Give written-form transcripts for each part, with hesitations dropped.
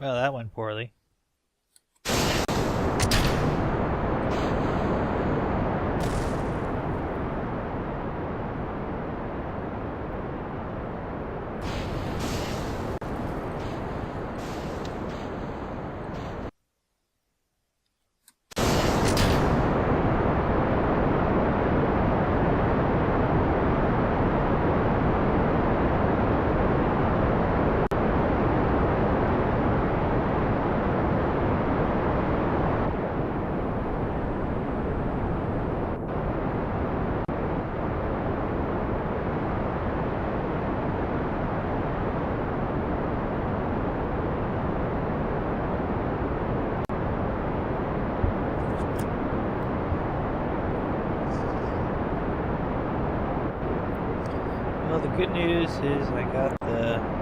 Well, that went poorly. Well, the good news is I got the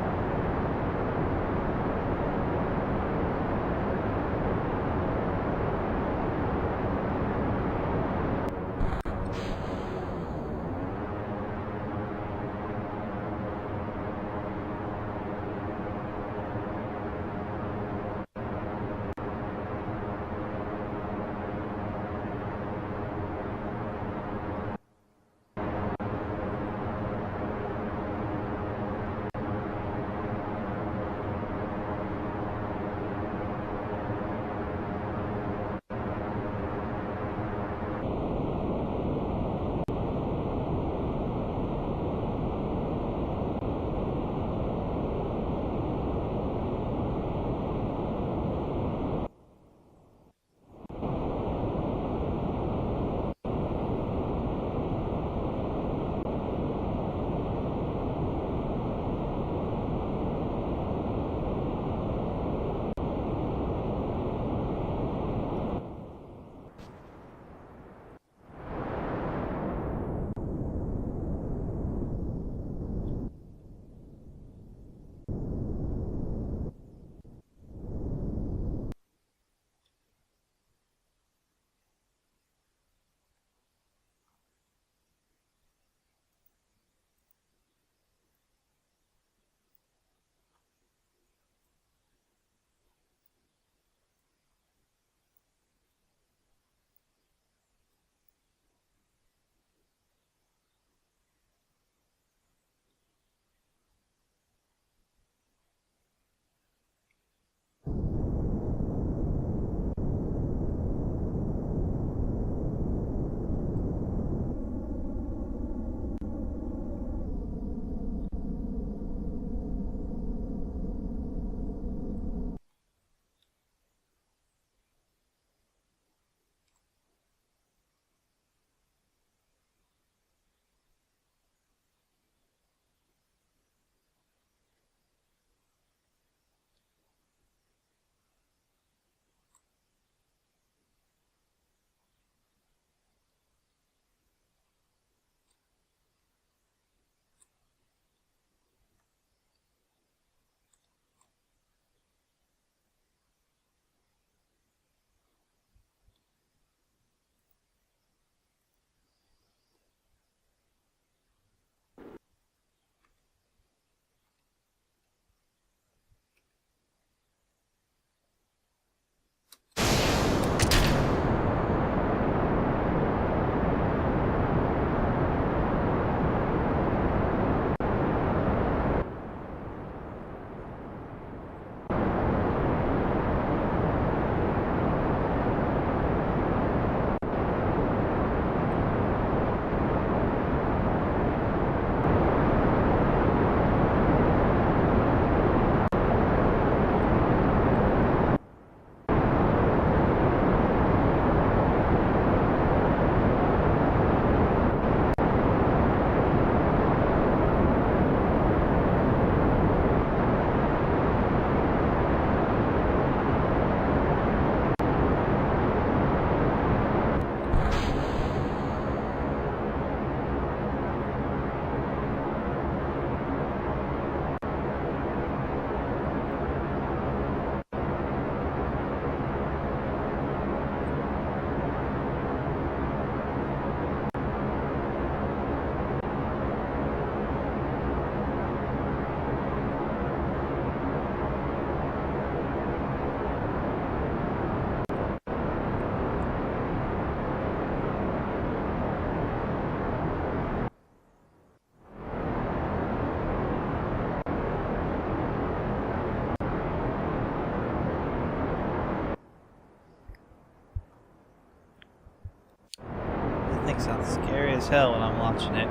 thing sounds scary as hell when I'm watching it.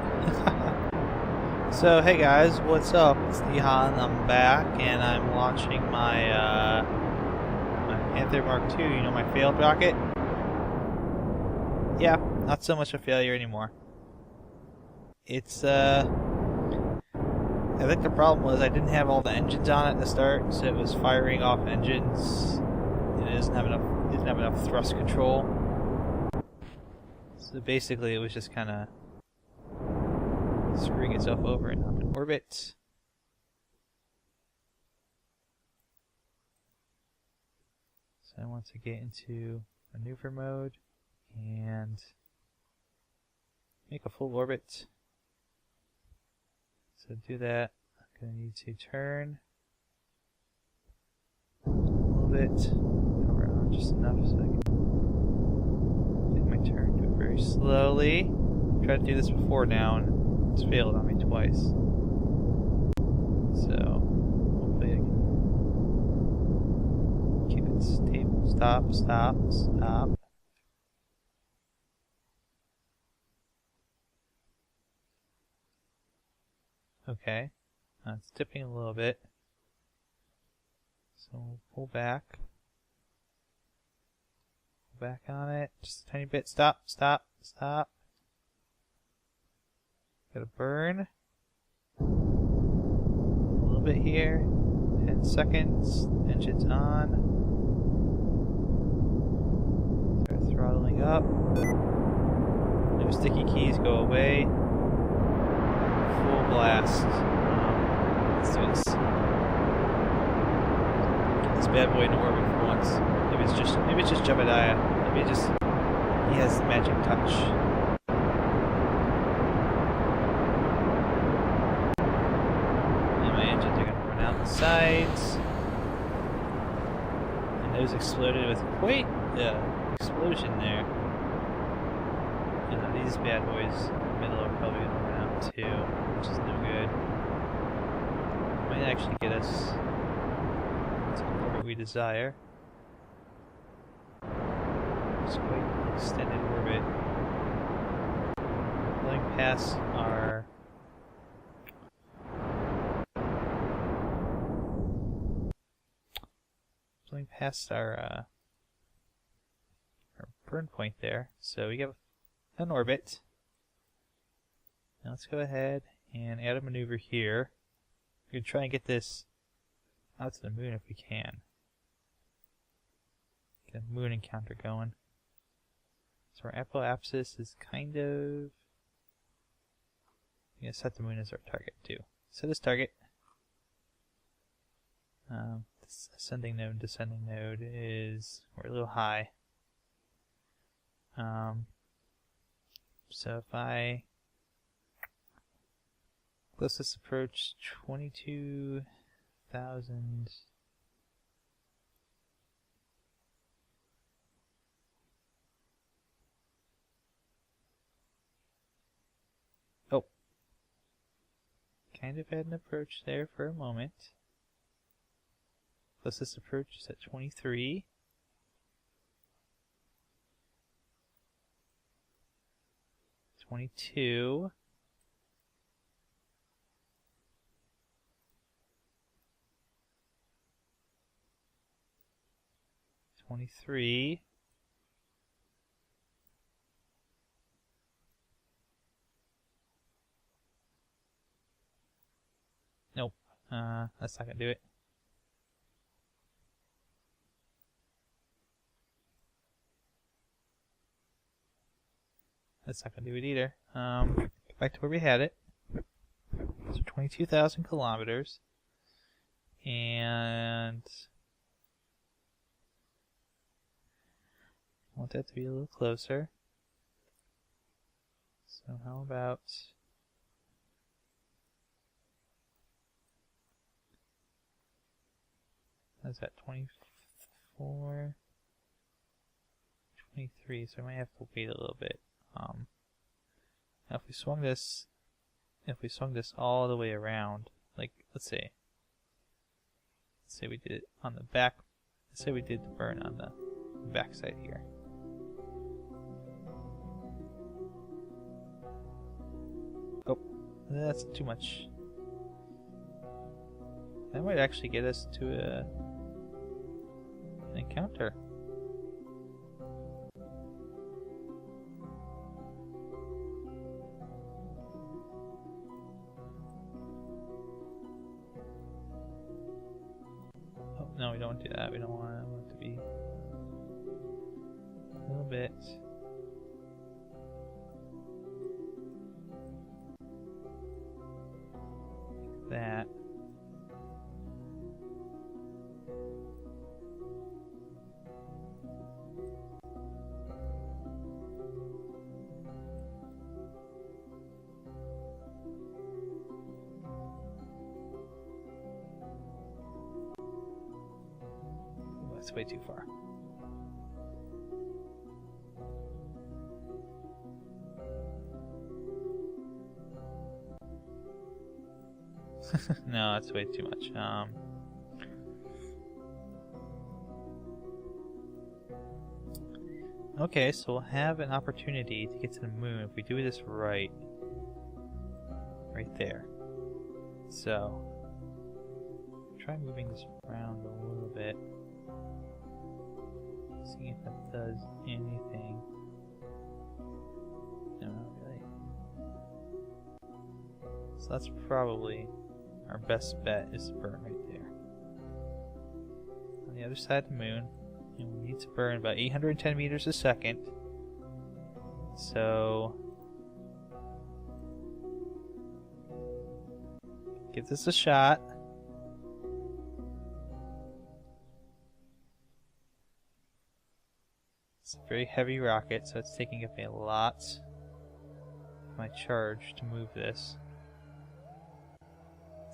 So, hey guys, what's up? It's Nihon. I'm back, and I'm launching my my Panther Mark II. You know, my failed rocket. Yeah, not so much a failure anymore. It's I think the problem was I didn't have all the engines on at the start, so it was firing off engines. And it didn't have enough thrust control. So basically, it was just kind of screwing itself over, and I'm in orbit. So I want to get into maneuver mode and make a full orbit. So to do that, I'm going to need to turn a little bit, power on just enough so I can take my turn, do it very slowly. I've tried to do this before now, and it's failed on me twice. So hopefully I can keep it stable. Stop, stop, stop. Okay, it's dipping a little bit, so we'll pull back on it, just a tiny bit. Stop, stop, stop. Gotta burn a little bit here. 10 seconds. Engine's on. Start throttling up. No sticky keys, go away. Full blast. Let's do this. Get this bad boy in orbit for once. Maybe it's just Jebediah. Maybe he has the magic touch. And my engines are gonna run out the sides. And those exploded with quite the explosion there. And these bad boys in the middle are probably gonna run out too, which is no good. Might actually get us to the orbit we desire. It's quite an extended orbit. Going past our burn point there. So we have an orbit. Now let's go ahead and add a maneuver here. We're going to try and get this out to the moon if we can. Get a moon encounter going. So our apoapsis is kind of... I'm going to set the moon as our target too. Set this target. This ascending node, descending node is... we're a little high. So if I... closest approach 22,000. Oh. Kind of had an approach there for a moment. Closest approach is at 23. 22. 23. Nope. That's not gonna do it. That's not gonna do it either. Get back to where we had it. So 22,000 kilometers. And I want that to be a little closer. So how about... how's that? 24? 23, so I might have to wait a little bit. Now if we swung this all the way around, like let's say we did it on the back, let's say we did the burn on the back side here. That's too much. That might actually get us to an encounter. Oh, no, we don't do that. We don't want it to be a little bit. Like that. That's way too far. No, that's way too much. Okay, so we'll have an opportunity to get to the moon if we do this right. Right there. So, try moving this around a little bit. See if that does anything. No, not really. So that's probably our best bet, is to burn right there. On the other side of the moon, and we need to burn about 810 meters a second. So give this a shot. It's a very heavy rocket, so it's taking up a lot of my charge to move this.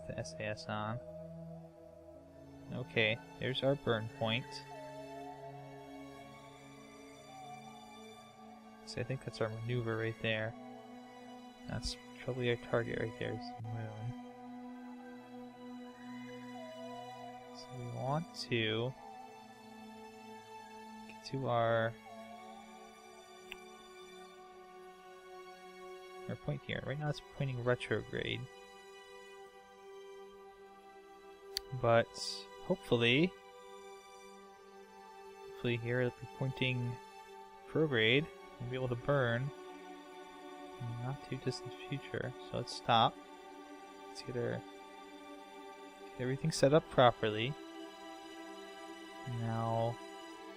With the SAS on. Okay, there's our burn point. So I think that's our maneuver right there. That's probably our target right there, is the moon. So we want to get to our point here. Right now it's pointing retrograde. But hopefully here it'll be pointing prograde. We'll be able to burn in the not too distant future. So let's stop. Let's get everything set up properly. Now,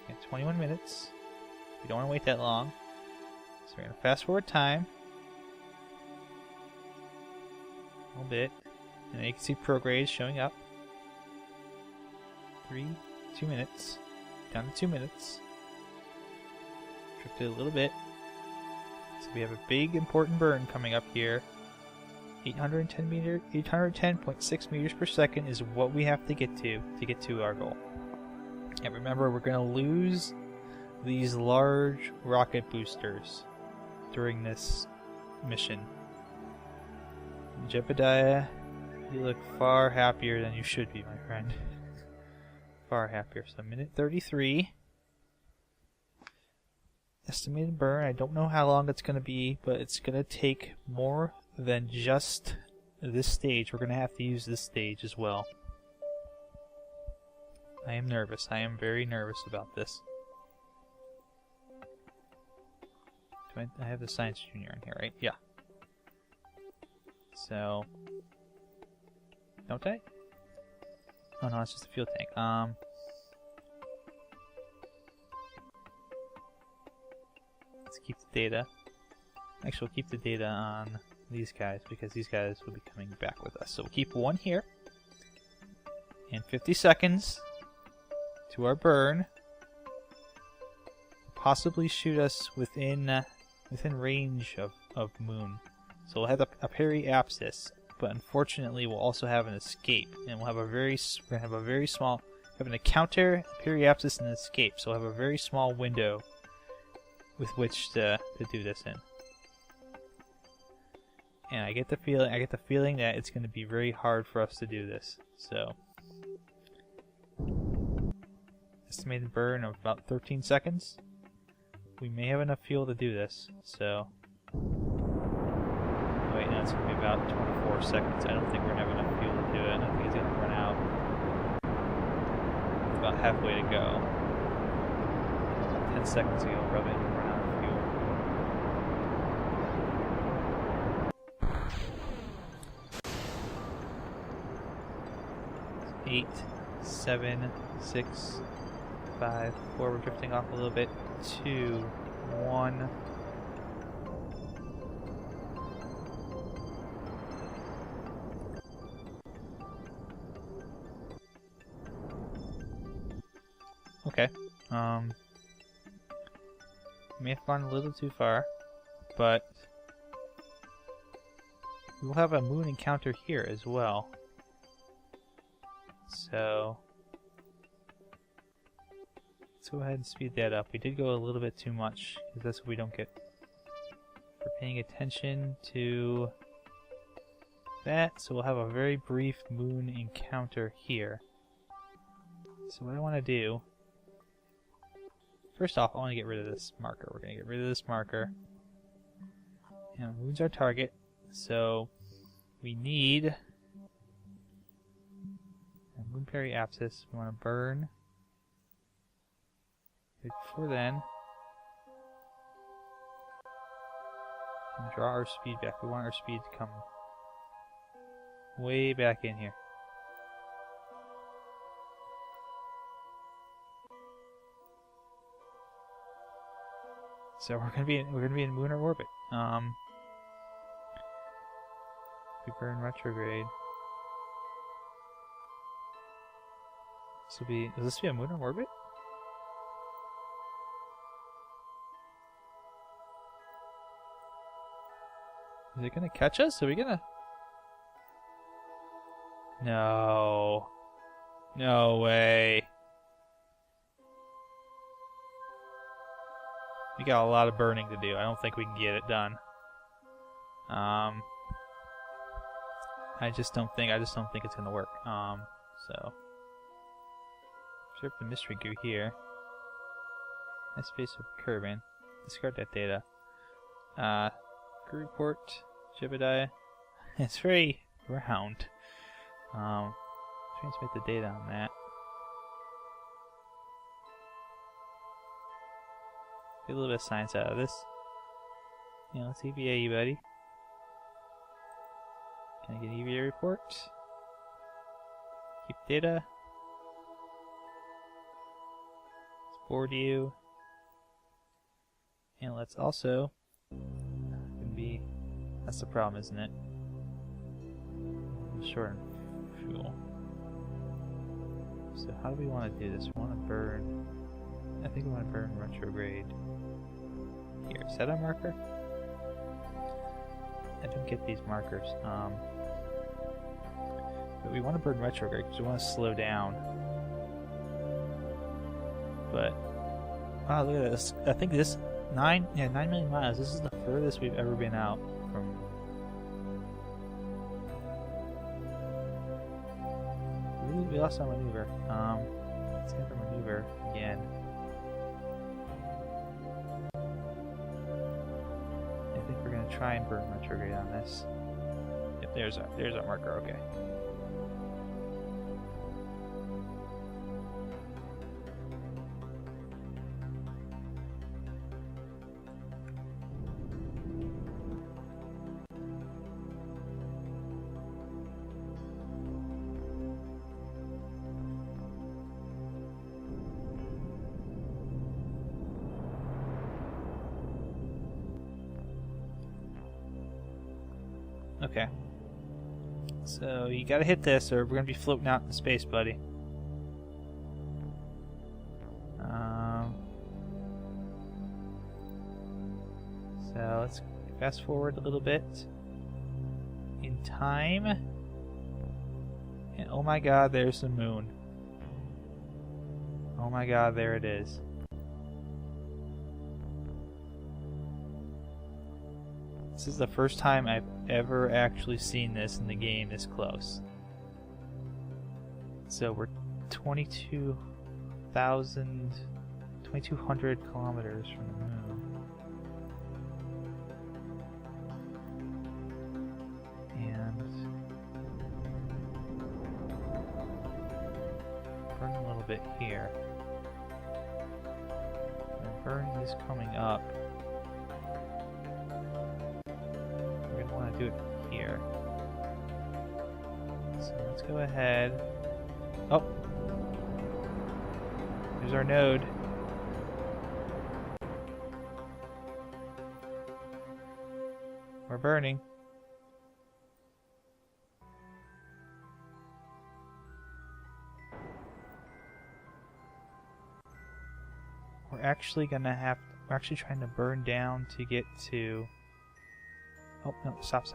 we have 21 minutes. We don't want to wait that long. So we're going to fast forward time a little bit. And you can see prograde showing up. 2 minutes. Down to 2 minutes. It a little bit. So we have a big important burn coming up here. 810.6 meters per second is what we have to get to our goal. And remember, we're going to lose these large rocket boosters during this mission. Jebediah, you look far happier than you should be, my friend. Far happier. So minute 33. Estimated burn, I don't know how long it's going to be, but it's going to take more than just this stage. We're going to have to use this stage as well. I am nervous. I am very nervous about this. I have the Science Junior in here, right? Yeah. So... don't I? Oh no, it's just a fuel tank. Let's keep the data. Actually, we'll keep the data on these guys because these guys will be coming back with us. So we'll keep one here. And 50 seconds to our burn. Possibly shoot us within range of moon. So we'll have a periapsis, but unfortunately we'll also have an escape, and we'll have an encounter, periapsis, and an escape. So we'll have a very small window with which to do this in. And I get the feeling that it's going to be very hard for us to do this. So estimated burn of about 13 seconds. We may have enough fuel to do this. So wait, no, it's going to be about 24 seconds. I don't think we're going to have enough fuel to do it. I think it's going to run out. About halfway to go. 10 seconds ago, probably going to run out of fuel. 8, 7, 6, 5, 4. We're drifting off a little bit. 2, 1. Okay. May have gone a little too far, but we'll have a moon encounter here as well. So let's go ahead and speed that up. We did go a little bit too much, because that's what we don't get for paying attention to that. So we'll have a very brief moon encounter here. So what I want to do, first off, I want to get rid of this marker. We're going to get rid of this marker. And the moon's our target, so we need a moon periapsis. We want to burn. Before then, and draw our speed back. We want our speed to come way back in here. So we're gonna be in lunar orbit. We burn retrograde. This will be. Will this be a lunar orbit? Is it gonna catch us? Are we gonna? No. No way. We got a lot of burning to do. I don't think we can get it done. I just don't think it's gonna work. So observe the mystery goo here. Nice space of Kerbin. Discard that data. Goo report, Jebediah. It's very round. Transmit the data on that. Get a little bit of science out of this. Yeah, let's EVA you, buddy. Can I get an EVA report? Keep data. Let's board you. And let's also that's the problem, isn't it? Short on fuel. So how do we want to do this? We want to burn. I think we want to burn retrograde. Here, is that a marker? I don't get these markers. But we want to burn retrograde because we want to slow down. But wow, look at this! I think this 9 million miles. This is the furthest we've ever been out from. We lost our maneuver. Let's get the maneuver again. I think we're gonna try and burn retrograde on this. Yep, there's our marker. Okay. Okay. So you gotta hit this or we're gonna be floating out in space, buddy. So let's fast forward a little bit in time. And oh my god, there's the moon. Oh my god, there it is. This is the first time I've ever actually seen this in the game this close. So we're 2,200 kilometers from the moon. bit here. And burning is coming up. We're going to want to do it here. So let's go ahead. Oh! There's our node. We're burning. We're actually trying to burn down to get to... Oh, no, stop.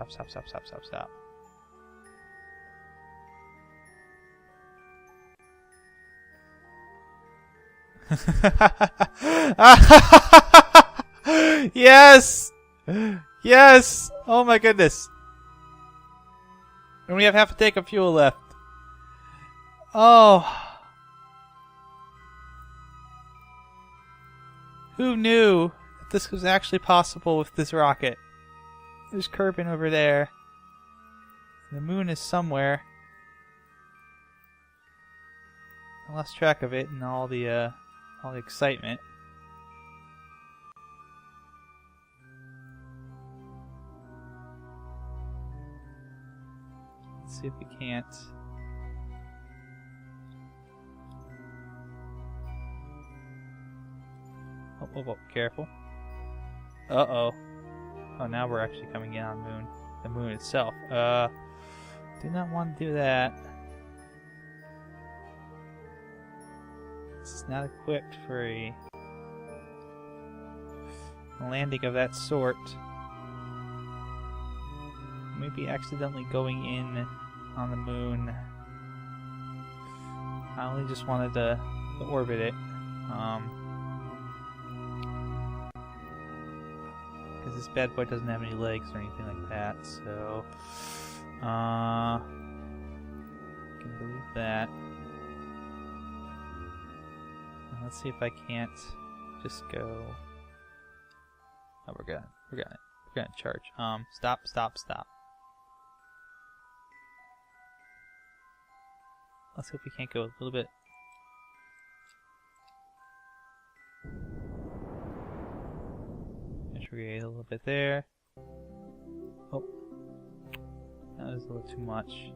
Yes! Yes! Oh my goodness. And we have half a tank of fuel left. Oh. Who knew that this was actually possible with this rocket? There's Kerbin over there. The moon is somewhere. I lost track of it and all the excitement. Let's see if we can't. Oh, careful. Uh-oh. Oh, now we're actually coming in on the moon itself. Do not want to do that. This is not equipped for a landing of that sort. Maybe accidentally going in on the moon. I only just wanted to orbit it. Because this bad boy doesn't have any legs or anything like that, so I can believe that. And let's see if I can't just go. Oh, we're gonna charge. Stop. Let's see if we can't go a little bit. Retrograde a little bit there. Oh, that was a little too much.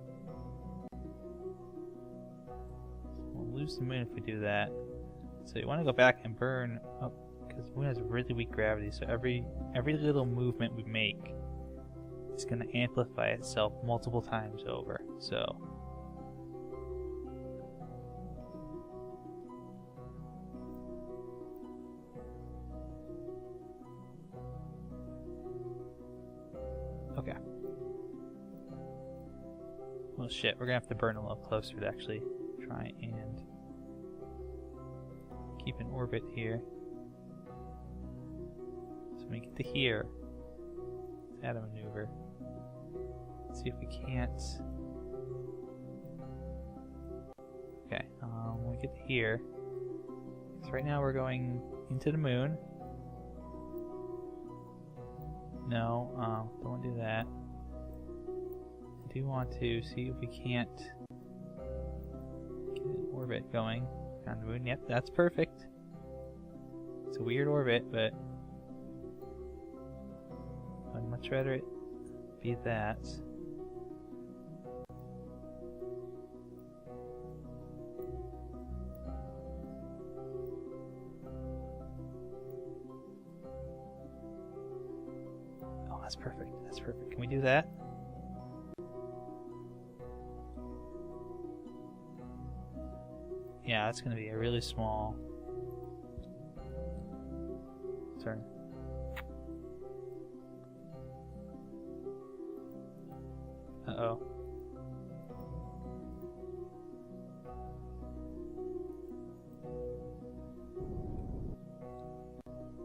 We'll lose the moon if we do that. So you want to go back and burn up because the moon has really weak gravity. So every little movement we make is going to amplify itself multiple times over. So. Okay. Well, shit, we're gonna have to burn a little closer to actually try and keep an orbit here. So when we get to here, let's add a maneuver. Let's see if we can't. Okay, when we get to here, so right now we're going into the moon. No, don't want to do that. I do want to see if we can't get an orbit going on the moon. Yep, that's perfect. It's a weird orbit, but I'd much rather it be that. That's perfect. That's perfect. Can we do that? Yeah, that's going to be a really small turn. Uh-oh.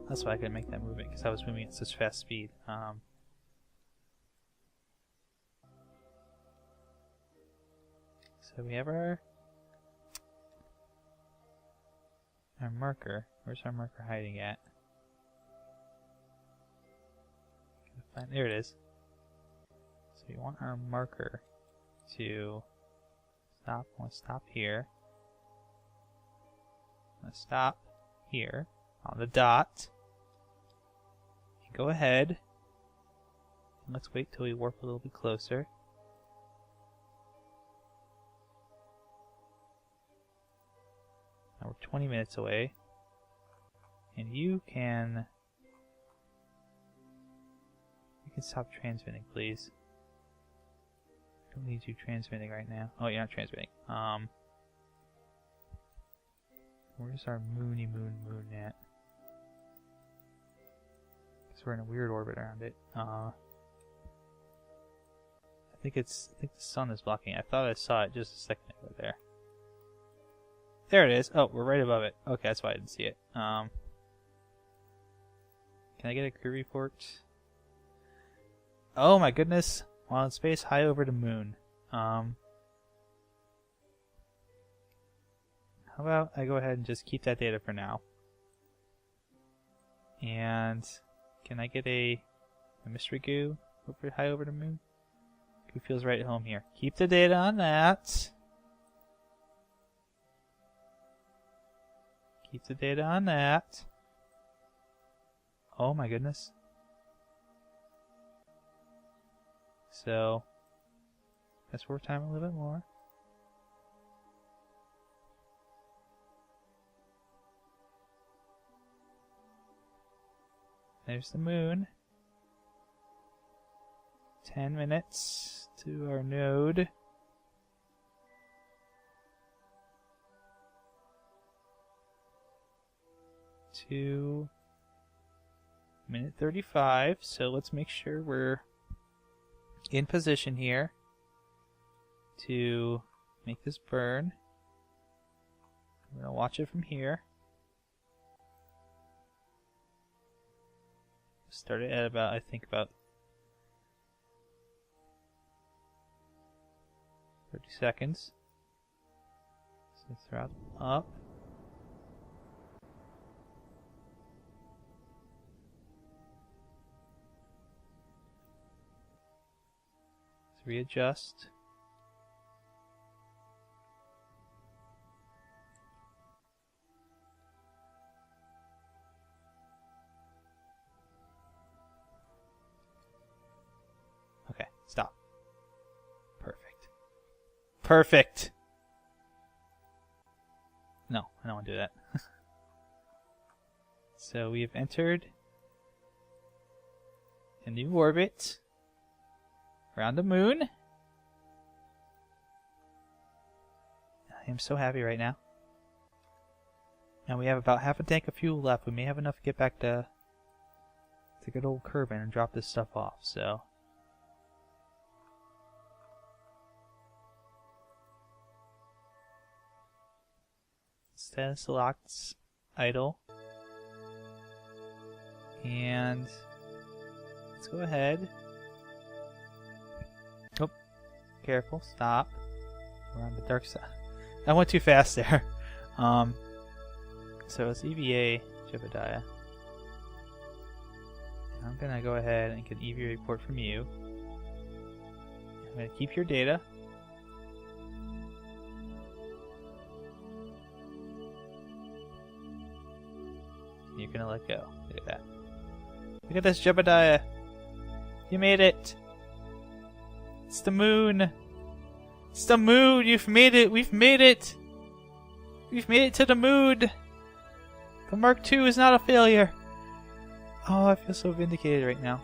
That's why I couldn't make that movement, because I was moving at such fast speed. So we have our marker. Where's our marker hiding at? There it is. So we want our marker to stop. I want to stop here. I'm going to stop here on the dot. Go ahead. And let's wait till we warp a little bit closer. Now we're 20 minutes away. And you can stop transmitting, please. Don't need you transmitting right now. Oh, you're not transmitting. Where's our moon at? Because we're in a weird orbit around it. I think the sun is blocking it. I thought I saw it just a second ago there. There it is. Oh, we're right above it. Okay, that's why I didn't see it. Can I get a crew report? Oh my goodness. While in space, high over the moon. How about I go ahead and just keep that data for now. And can I get a mystery goo high over the moon? Goo feels right at home here. Keep the data on that. Keep the data on that. Oh my goodness. So, let's work time a little bit more. There's the moon. 10 minutes to our node. To minute 35, so let's make sure we're in position here to make this burn. I'm going to watch it from here. Start it at about, I think, about 30 seconds. So throw it up. Let's readjust. Okay, stop. Perfect. Perfect! No, I don't want to do that. So we have entered a new orbit around the moon. I am so happy right now. And we have about half a tank of fuel left. We may have enough to get back to good old Kerbal and drop this stuff off, so. Status locked, idle. And let's go ahead. Oh, careful, stop. We're on the dark side. I went too fast there. So it's EVA Jebediah. I'm gonna go ahead and get an EVA report from you. I'm gonna keep your data. You're gonna let go. Look at that. Look at this, Jebediah. You made it. It's the moon. It's the moon. You've made it. We've made it. We've made it to the moon. The Mark II is not a failure. Oh, I feel so vindicated right now.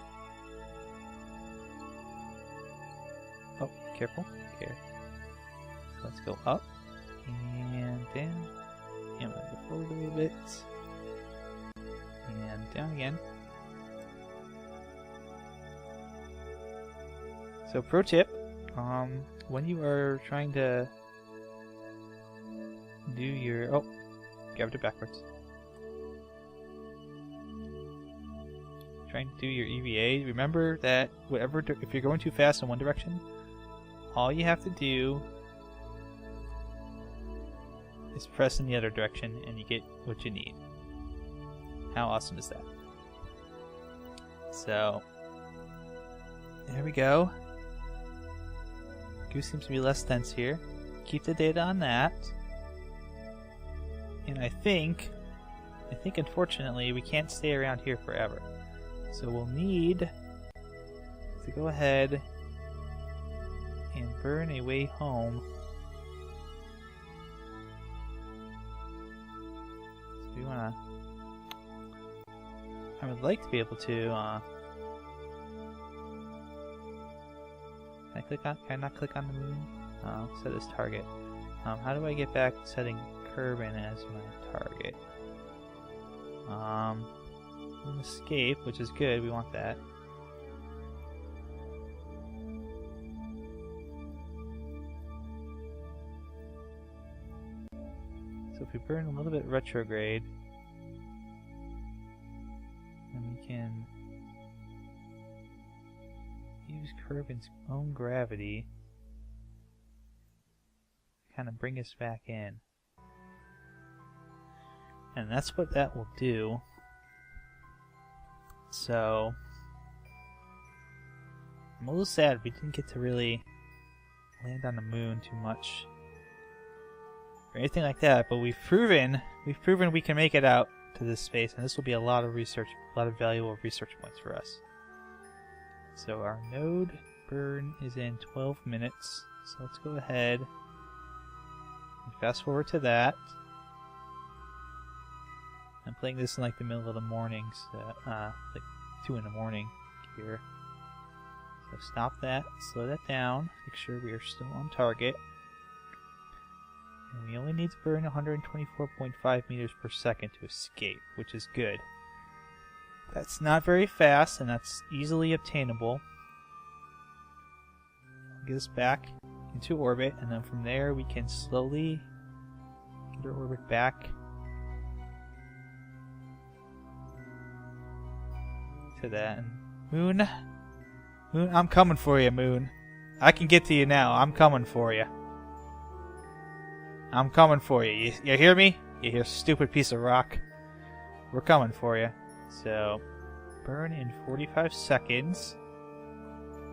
Oh, careful. Here. Let's go up and down. And I'm gonna go forward a little bit. And down again. So pro tip, when you are trying to do your... Oh, grabbed it backwards. Trying to do your EVA, remember that if you're going too fast in one direction, all you have to do is press in the other direction and you get what you need. How awesome is that? So, there we go. Goose seems to be less dense here. Keep the data on that. And I think unfortunately we can't stay around here forever. So we'll need to go ahead and burn a way home. So we wanna... I would like to be able to, can I not click on the moon? Set as target. How do I get back to setting Kerbin as my target? Escape, which is good, we want that. So if we burn a little bit retrograde, then we can use Kerbin's own gravity to kind of bring us back in. And that's what that will do. So I'm a little sad we didn't get to really land on the moon too much or anything like that, but we've proven we can make it out to this space, and this will be a lot of research, a lot of valuable research points for us. So our node burn is in 12 minutes. So let's go ahead and fast forward to that. I'm playing this in like the middle of the morning, so, like 2 in the morning here. So stop that, slow that down, make sure we are still on target. And we only need to burn 124.5 meters per second to escape, which is good. That's not very fast, and that's easily obtainable. Get us back into orbit, and then from there we can slowly get our orbit back to that. And Moon, I'm coming for you, Moon. I can get to you now. I'm coming for you. I'm coming for you. You hear me? You hear stupid piece of rock? We're coming for you. So, burn in 45 seconds.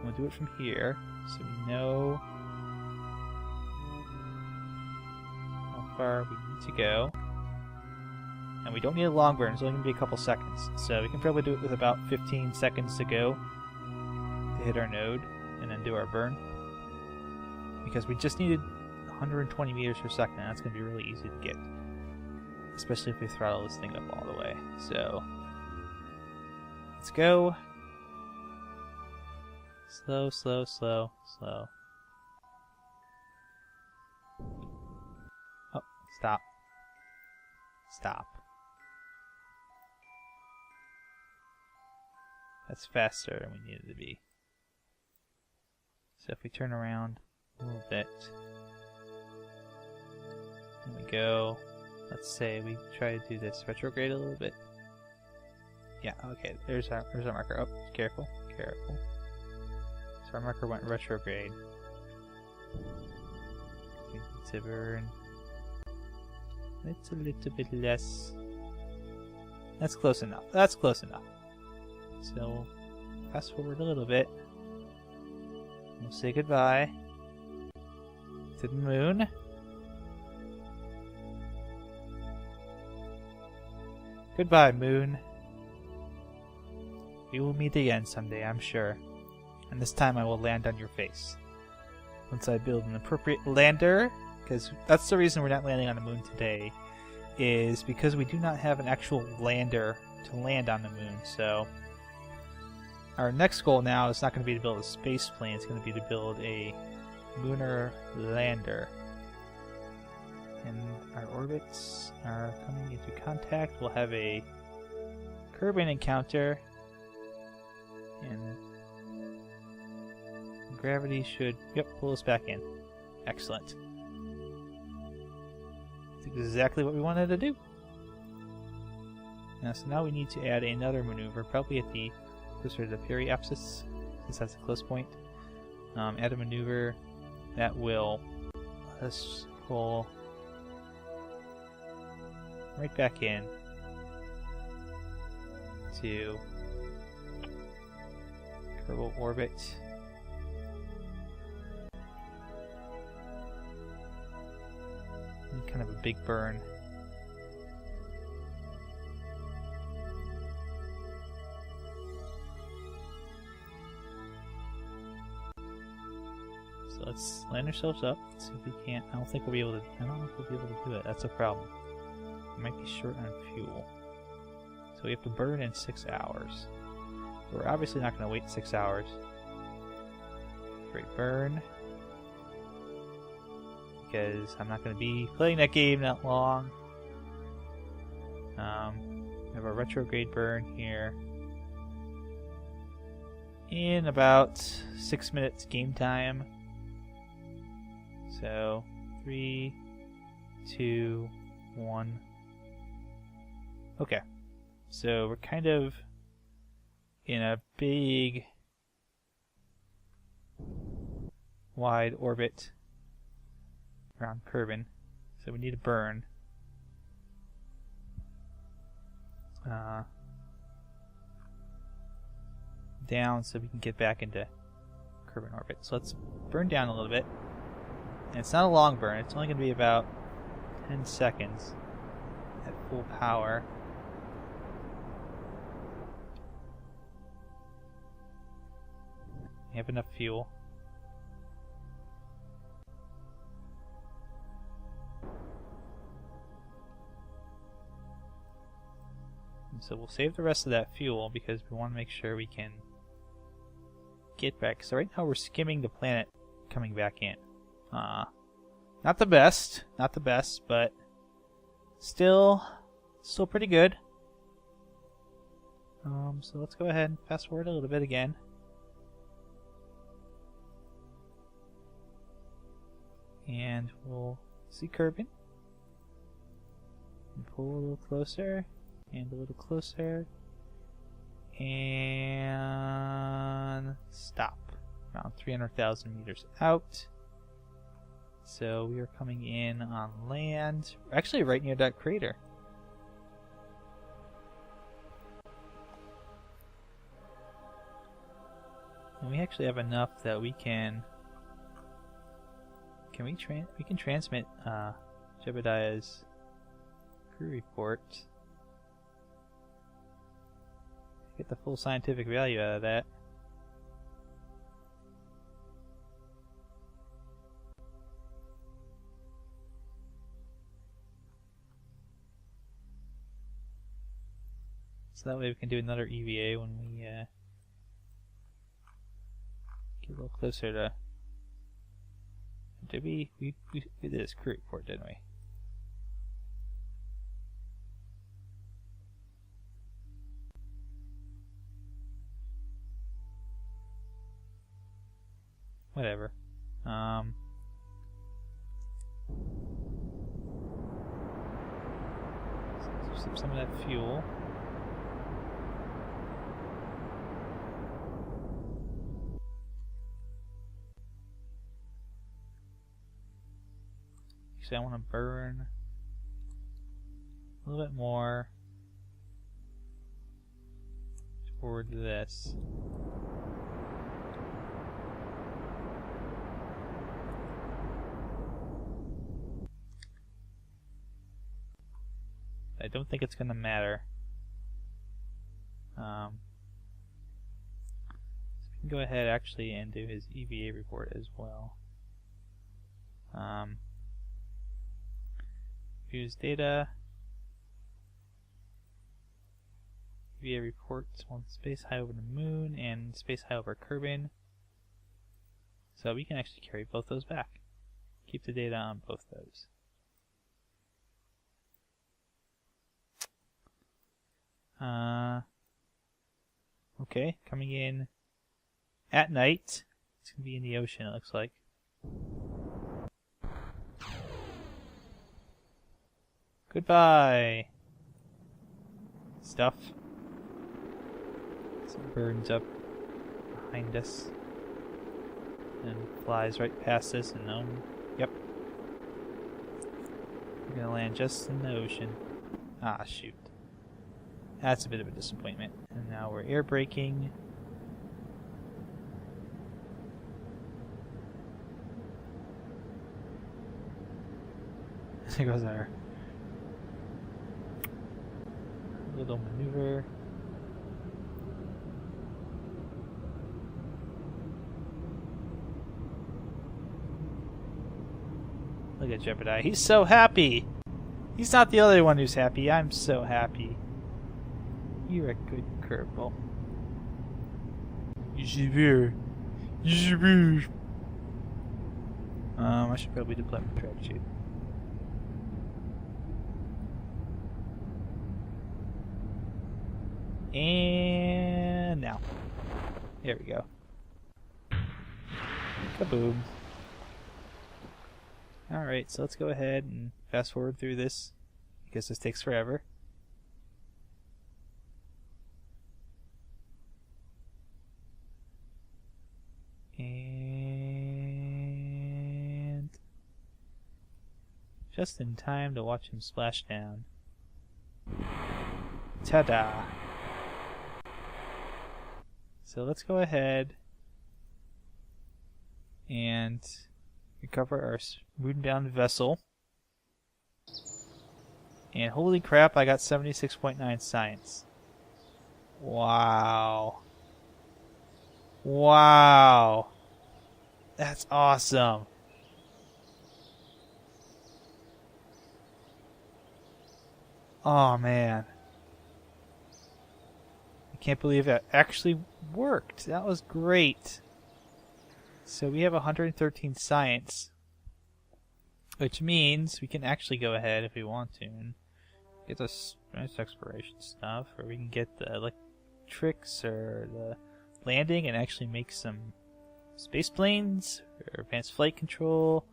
We'll do it from here, so we know how far we need to go. And we don't need a long burn, it's only going to be a couple seconds. So we can probably do it with about 15 seconds to go to hit our node and then do our burn. Because we just needed 120 meters per second, and that's going to be really easy to get. Especially if we throttle this thing up all the way. So, let's go. Slow, slow, slow, slow. Oh, stop. Stop. That's faster than we needed to be. So if we turn around a little bit, and we go, let's say we try to do this retrograde a little bit. Yeah, okay, there's our marker. Oh, careful, careful. So our marker went retrograde. We need to burn. It's a little bit less. That's close enough. That's close enough. So, fast forward a little bit. We'll say goodbye to the moon. Goodbye, moon. We will meet again someday, I'm sure. And this time I will land on your face. Once I build an appropriate lander, because that's the reason we're not landing on the moon today, is because we do not have an actual lander to land on the moon. So our next goal now is not going to be to build a space plane, it's going to be to build a lunar lander. And our orbits are coming into contact. We'll have a Kerbin encounter, and gravity should, pull us back in. Excellent. That's exactly what we wanted to do. So now we need to add another maneuver, probably at the closer to the periapsis, since that's a close point. Add a maneuver that will let us pull right back in to Kerbal orbit. And kind of a big burn So let's land ourselves up. See if we can't. I don't think we'll be able to. I don't know if we'll be able to do it. That's a problem. We might be short on fuel. So we have to burn in 6 hours. We're obviously not going to wait 6 hours. Great burn. Because I'm not going to be playing that game that long. We have a retrograde burn here. In about 6 minutes game time. So 3, 2, 1. Okay. So we're kind of in a big wide orbit around Kerbin. So we need to burn. Down so we can get back into Kerbin orbit. So let's burn down a little bit. And it's not a long burn, it's only going to be about 10 seconds at full power. We have enough fuel. And so we'll save the rest of that fuel because we want to make sure we can get back. So right now we're skimming the planet coming back in. Not the best, but still pretty good. So let's go ahead and fast forward a little bit again. And we'll see Kerbin. And pull a little closer, and a little closer, and stop. Around 300,000 meters out. So we are coming in on land. We're actually right near that crater. And we actually have enough that we can. We can transmit Jebediah's crew report. Get the full scientific value out of that. So that way we can do another EVA when we get a little closer to. Did we did this crew report, didn't we? Whatever. Some of that fuel. Actually, I want to burn a little bit more toward this. I don't think it's going to matter. So we can go ahead actually and do his EVA report as well. Views data. EVA reports on space high over the moon and space high over Kerbin. So we can actually carry both those back. Keep the data on both those. Okay, coming in at night. It's going to be in the ocean, it looks like. Goodbye, stuff. Some burns up behind us and flies right past us, and yep. We're going to land just in the ocean. Ah, shoot. That's a bit of a disappointment. And now we're air braking. There goes our little maneuver. Look at Jebediah. He's so happy. He's not the other one who's happy. I'm so happy. You're a good Kerbal. You should be. You should be. I should probably deploy my track sheet. And now. There we go. Kaboom. Alright, so let's go ahead and fast forward through this, because this takes forever. And just in time to watch him splash down. Ta-da! So let's go ahead and recover our moon-bound vessel. And holy crap, I got 76.9 science. Wow. Wow. That's awesome. Oh man. I can't believe that actually worked. That was great. So we have 113 science, which means we can actually go ahead if we want to and get this nice exploration stuff, or we can get the electrics or the landing and actually make some space planes or advanced flight control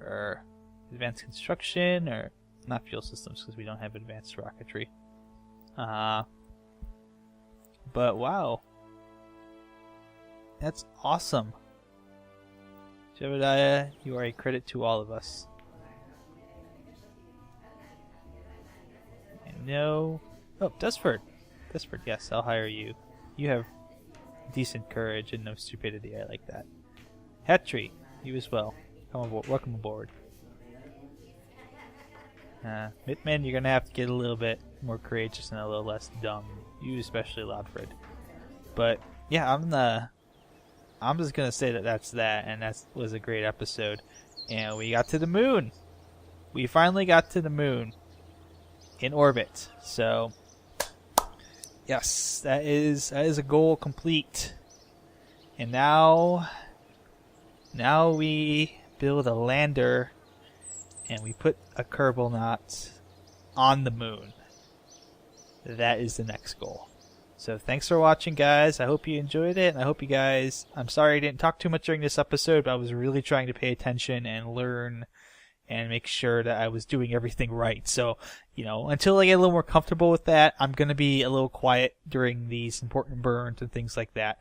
or advanced construction, or not fuel systems because we don't have advanced rocketry. But wow, that's awesome. Jebediah, you are a credit to all of us. And no... Oh, Desford! Desford, yes, I'll hire you. You have decent courage and no stupidity. I like that. Hattree, you as well. Come aboard. Welcome aboard. Mitman, you're gonna have to get a little bit more courageous and a little less dumb. You especially, Lodford. But yeah, I'm just gonna say that that's that, and that was a great episode. And we got to the moon. We finally got to the moon in orbit. So yes, that is a goal complete. And now we build a lander and we put a Kerbal knot on the moon. That is the next goal. So thanks for watching, guys. I hope you enjoyed it, and I hope you guys... I'm sorry I didn't talk too much during this episode, but I was really trying to pay attention and learn and make sure that I was doing everything right. So, you know, until I get a little more comfortable with that, I'm going to be a little quiet during these important burns and things like that.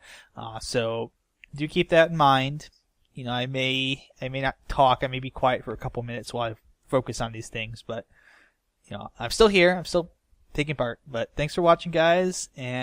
So do keep that in mind. You know, I may not talk. I may be quiet for a couple minutes while I focus on these things, but, you know, I'm still here. I'm still taking part. But thanks for watching, guys, and